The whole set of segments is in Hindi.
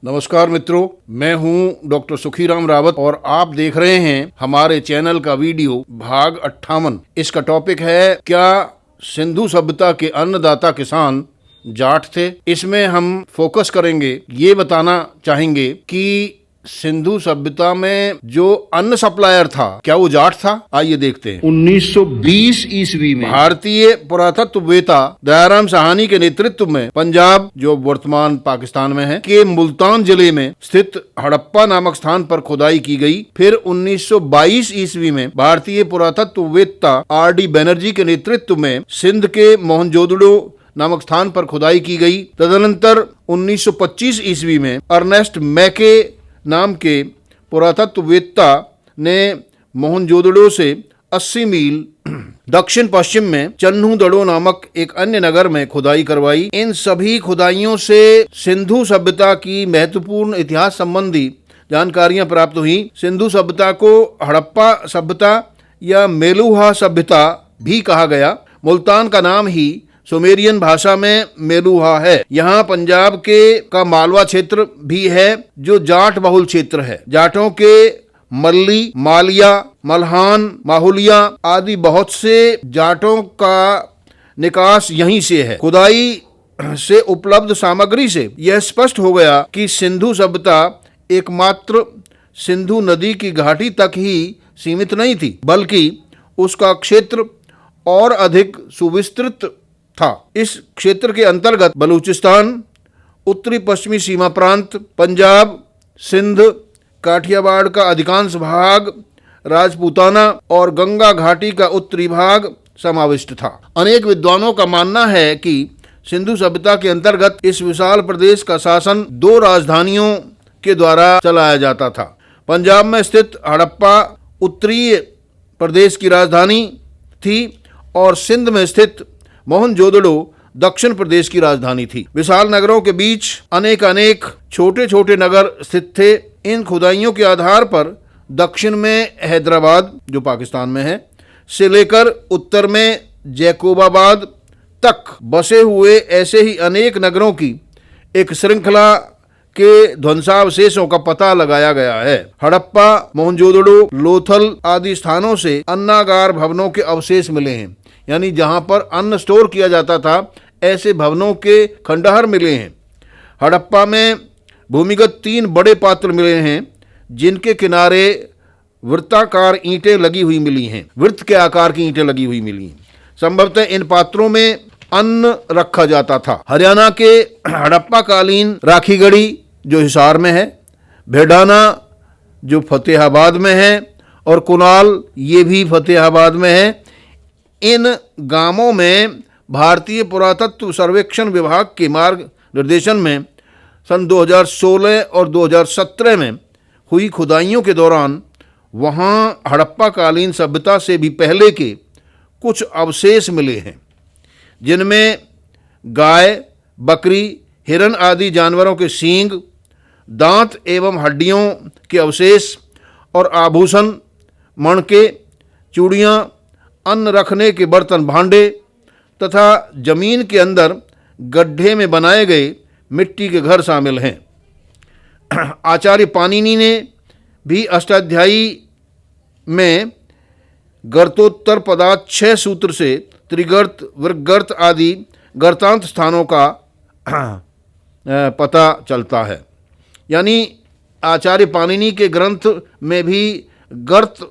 नमस्कार मित्रों, मैं हूं डॉक्टर सुखीराम रावत और आप देख रहे हैं हमारे चैनल का वीडियो भाग 58। इसका टॉपिक है, क्या सिंधु सभ्यता के अन्नदाता किसान जाट थे। इसमें हम फोकस करेंगे, ये बताना चाहेंगे कि सिंधु सभ्यता में जो अन्न सप्लायर था, क्या वो जाट था। आइए देखते हैं। 1920 ईस्वी में भारतीय पुरातत्ववेत्ता दयाराम साहनी के नेतृत्व में पंजाब, जो वर्तमान पाकिस्तान में है, के मुल्तान जिले में स्थित हड़प्पा नामक स्थान पर खुदाई की गई। फिर 1922 ईस्वी में भारतीय पुरातत्ववेत्ता R.D. बनर्जी के नेतृत्व में सिंध के मोहनजोदड़ो नामक स्थान पर खुदाई की गई। तदनंतर 1925 ईस्वी में अर्नेस्ट मैके नाम के पुरातत्ववेत्ता ने मोहनजोदड़ो से 80 मील दक्षिण पश्चिम में चन्हूदड़ो नामक एक अन्य नगर में खुदाई करवाई। इन सभी खुदाइयों से सिंधु सभ्यता की महत्वपूर्ण इतिहास संबंधी जानकारियां प्राप्त हुई। सिंधु सभ्यता को हड़प्पा सभ्यता या मेलुहा सभ्यता भी कहा गया। मुल्तान का नाम ही सुमेरियन भाषा में मेलुहा है। यहाँ पंजाब का मालवा क्षेत्र भी है, जो जाट बहुल क्षेत्र है। जाटों के मल्ली, मालिया, मल्हान, माहुलिया आदि बहुत से जाटों का निकास यहीं से है। खुदाई से उपलब्ध सामग्री से यह स्पष्ट हो गया कि सिंधु सभ्यता एकमात्र सिंधु नदी की घाटी तक ही सीमित नहीं थी, बल्कि उसका क्षेत्र और अधिक सुविस्तृत था। इस क्षेत्र के अंतर्गत बलूचिस्तान, उत्तरी पश्चिमी सीमा प्रांत, पंजाब, सिंध, काठियावाड़ का अधिकांश भाग, राजपूताना और गंगा घाटी का उत्तरी भाग समाविष्ट था। अनेक विद्वानों का मानना है कि सिंधु सभ्यता के अंतर्गत इस विशाल प्रदेश का शासन 2 राजधानियों के द्वारा चलाया जाता था। पंजाब में स्थित हड़प्पा उत्तरीय प्रदेश की राजधानी थी और सिंध में स्थित मोहनजोदड़ो दक्षिण प्रदेश की राजधानी थी। विशाल नगरों के बीच अनेक छोटे छोटे नगर स्थित थे। इन खुदाइयों के आधार पर दक्षिण में हैदराबाद, जो पाकिस्तान में है, से लेकर उत्तर में जैकोबाबाद तक बसे हुए ऐसे ही अनेक नगरों की एक श्रृंखला के ध्वंसावशेषों का पता लगाया गया है। हड़प्पा, मोहनजोदड़ो, लोथल आदि स्थानों से अन्नागार भवनों के अवशेष मिले हैं, यानी जहां पर अन्न स्टोर किया जाता था, ऐसे भवनों के खंडहर मिले हैं। हड़प्पा में भूमिगत 3 बड़े पात्र मिले हैं, जिनके किनारे वृत्ताकार ईंटें लगी हुई मिली हैं। वृत्त के आकार की ईंटें लगी हुई मिली हैं। संभवतः इन पात्रों में अन्न रखा जाता था। हरियाणा के हड़प्पा कालीन राखीगढ़ी, जो हिसार में है, भेडाना, जो फतेहाबाद में है, और कुनाल, ये भी फतेहाबाद में है। इन गांवों में भारतीय पुरातत्व सर्वेक्षण विभाग के मार्गदर्शन में सन 2016 और 2017 में हुई खुदाइयों के दौरान वहां हड़प्पा कालीन सभ्यता से भी पहले के कुछ अवशेष मिले हैं, जिनमें गाय, बकरी, हिरन आदि जानवरों के सींग, दांत एवं हड्डियों के अवशेष और आभूषण, मणके, चूड़ियाँ, अन्न रखने के बर्तन भांडे तथा जमीन के अंदर गड्ढे में बनाए गए मिट्टी के घर शामिल हैं। आचार्य पाणिनि ने भी अष्टाध्यायी में गर्तोत्तर पदार्थ 6 सूत्र से त्रिगर्त, वृगर्त आदि गर्तांत स्थानों का पता चलता है। यानी आचार्य पाणिनि के ग्रंथ में भी गर्त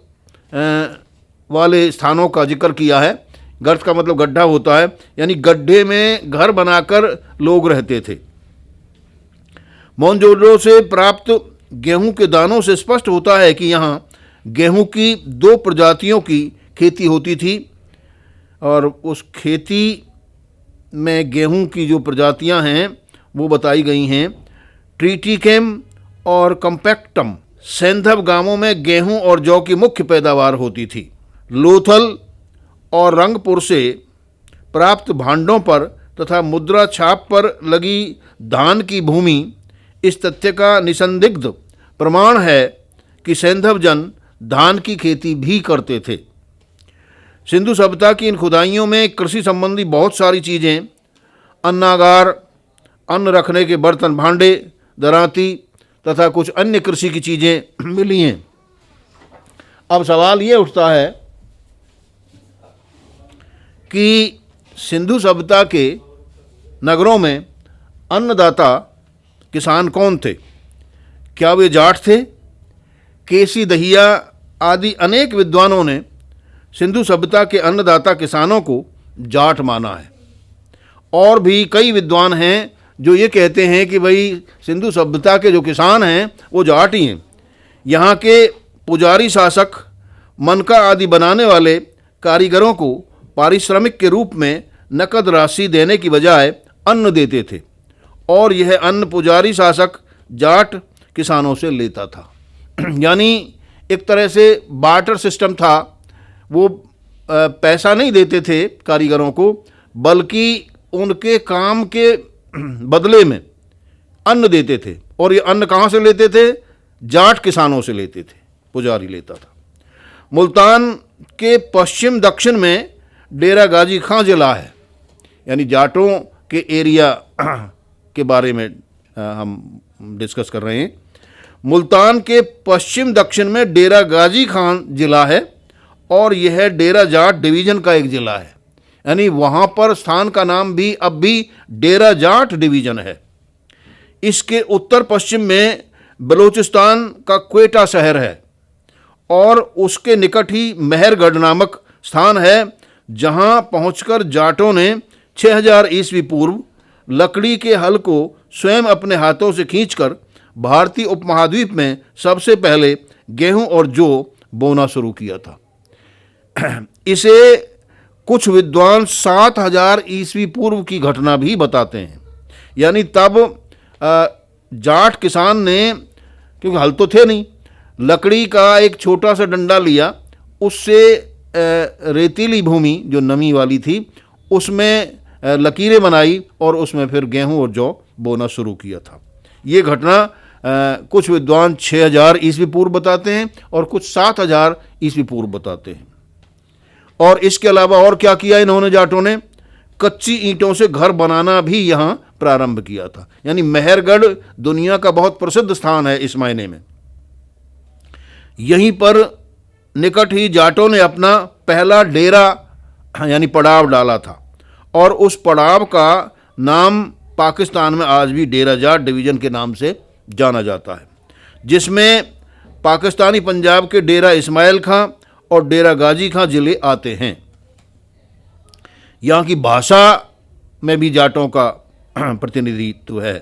वाले स्थानों का जिक्र किया है। गर्त का मतलब गड्ढा होता है, यानी गड्ढे में घर बनाकर लोग रहते थे। मोहनजोदड़ो से प्राप्त गेहूं के दानों से स्पष्ट होता है कि यहाँ गेहूं की 2 प्रजातियों की खेती होती थी, और उस खेती में गेहूं की जो प्रजातियां हैं वो बताई गई हैं, ट्रिटिकेम और कम्पैक्टम। सेंधव गांवों में गेहूं और जौ की मुख्य पैदावार होती थी। लोथल और रंगपुर से प्राप्त भांडों पर तथा मुद्रा छाप पर लगी धान की भूमि इस तथ्य का निसंदिग्ध प्रमाण है कि सेंधव जन धान की खेती भी करते थे। सिंधु सभ्यता की इन खुदाइयों में कृषि संबंधी बहुत सारी चीज़ें, अन्नागार, अन्न रखने के बर्तन भांडे, दरांती तथा कुछ अन्य कृषि की चीज़ें मिली हैं। अब सवाल ये उठता है कि सिंधु सभ्यता के नगरों में अन्नदाता किसान कौन थे? क्या वे जाट थे? केसी दहिया आदि अनेक विद्वानों ने सिंधु सभ्यता के अन्नदाता किसानों को जाट माना है। और भी कई विद्वान हैं जो ये कहते हैं कि भाई सिंधु सभ्यता के जो किसान हैं वो जाट ही हैं। यहाँ के पुजारी शासक मनका आदि बनाने वाले कारीगरों को पारिश्रमिक के रूप में नकद राशि देने की बजाय अन्न देते थे और यह अन्न पुजारी शासक जाट किसानों से लेता था। यानी एक तरह से बार्टर सिस्टम था। वो पैसा नहीं देते थे कारीगरों को, बल्कि उनके काम के बदले में अन्न देते थे। और ये अन्न कहाँ से लेते थे? जाट किसानों से लेते थे, पुजारी लेता था। मुल्तान के पश्चिम दक्षिण में डेरा गाजी खां जिला है, यानी जाटों के एरिया के बारे में हम डिस्कस कर रहे हैं। मुल्तान के पश्चिम दक्षिण में डेरा गाजी खान जिला है और यह डेरा जाट डिवीज़न का एक ज़िला है। यानी वहाँ पर स्थान का नाम भी अब भी डेरा जाट डिवीज़न है। इसके उत्तर पश्चिम में बलूचिस्तान का क्वेटा शहर है और उसके निकट ही मेहरगढ़ नामक स्थान है, जहाँ पहुंचकर जाटों ने 6000 ईस्वी पूर्व लकड़ी के हल को स्वयं अपने हाथों से खींचकर भारतीय उपमहाद्वीप में सबसे पहले गेहूं और जौ बोना शुरू किया था। इसे कुछ विद्वान 7000 ईस्वी पूर्व की घटना भी बताते हैं। यानी तब जाट किसान ने, क्योंकि हल तो थे नहीं, लकड़ी का एक छोटा सा डंडा लिया, उससे रेतीली भूमि जो नमी वाली थी उसमें लकीरें बनाई और उसमें फिर गेहूं और जौ बोना शुरू किया था। ये घटना कुछ विद्वान 6000 ईस्वी पूर्व बताते हैं और कुछ 7000 ईस्वी पूर्व बताते हैं। और इसके अलावा और क्या किया इन्होंने जाटों ने? कच्ची ईंटों से घर बनाना भी यहाँ प्रारंभ किया था। यानी मेहरगढ़ दुनिया का बहुत प्रसिद्ध स्थान है इस मायने में। यहीं पर निकट ही जाटों ने अपना पहला डेरा यानी पड़ाव डाला था और उस पड़ाव का नाम पाकिस्तान में आज भी डेरा जाट डिवीज़न के नाम से जाना जाता है, जिसमें पाकिस्तानी पंजाब के डेरा इस्माइल खां और डेरा गाजी खां ज़िले आते हैं। यहाँ की भाषा में भी जाटों का प्रतिनिधित्व है।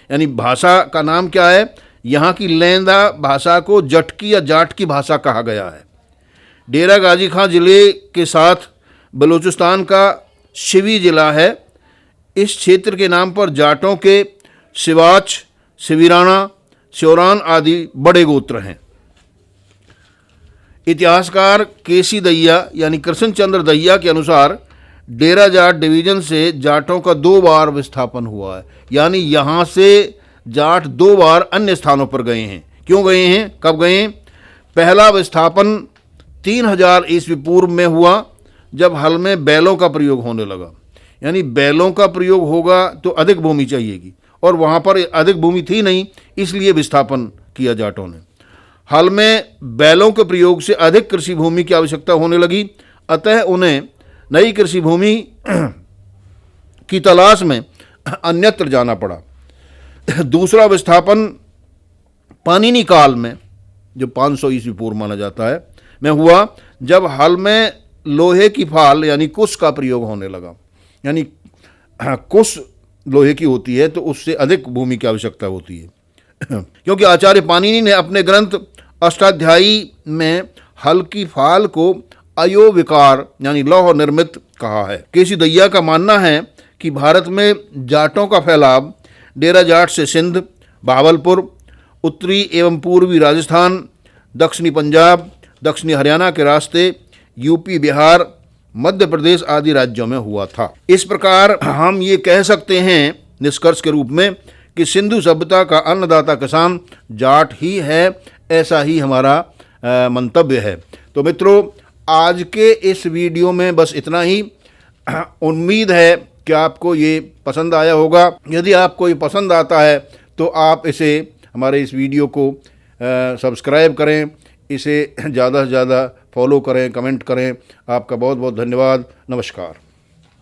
यानी भाषा का नाम क्या है? यहाँ की लेंदा भाषा को जटकी या जाट की भाषा कहा गया है। डेरा गाजी खां ज़िले के साथ बलूचिस्तान का शिवी ज़िला है। इस क्षेत्र के नाम पर जाटों के सिवाच, सिविराना, श्योरान आदि बड़े गोत्र हैं। इतिहासकार केसी दहिया यानी कृष्ण चंद्र दहिया के अनुसार डेरा जाट डिवीज़न से जाटों का 2 बार विस्थापन हुआ है। यानी यहाँ से जाट 2 बार अन्य स्थानों पर गए हैं। क्यों गए हैं? कब गए हैं? पहला विस्थापन 3000 ईस्वी पूर्व में हुआ, जब हल में बैलों का प्रयोग होने लगा। यानी बैलों का प्रयोग होगा तो अधिक भूमि चाहिएगी और वहाँ पर अधिक भूमि थी नहीं, इसलिए विस्थापन किया जाटों ने। हल में बैलों के प्रयोग से अधिक कृषि भूमि की आवश्यकता होने लगी, अतः उन्हें नई कृषि भूमि की तलाश में अन्यत्र जाना पड़ा। दूसरा विस्थापन पाणिनि काल में, जो 500 ईस्वी पूर्व माना जाता है, में हुआ, जब हल में लोहे की फाल यानी कुश का प्रयोग होने लगा। यानी कुश लोहे की होती है तो उससे अधिक भूमि की आवश्यकता होती है। क्योंकि आचार्य पाणिनि ने अपने ग्रंथ अष्टाध्यायी में हल की फाल को अयोविकार यानी लौह निर्मित कहा है। केसी दहिया का मानना है कि भारत में जाटों का फैलाव डेरा जाट से सिंध, बहावलपुर, उत्तरी एवं पूर्वी राजस्थान, दक्षिणी पंजाब, दक्षिणी हरियाणा के रास्ते, यूपी, बिहार, मध्य प्रदेश आदि राज्यों में हुआ था। इस प्रकार हम ये कह सकते हैं निष्कर्ष के रूप में कि सिंधु सभ्यता का अन्नदाता किसान जाट ही है। ऐसा ही हमारा मंतव्य है। तो मित्रों, आज के इस वीडियो में बस इतना ही। उम्मीद है कि आपको ये पसंद आया होगा। यदि आपको ये पसंद आता है तो आप इसे हमारे इस वीडियो को सब्सक्राइब करें, इसे ज़्यादा से ज़्यादा फॉलो करें, कमेंट करें। आपका बहुत बहुत धन्यवाद। नमस्कार।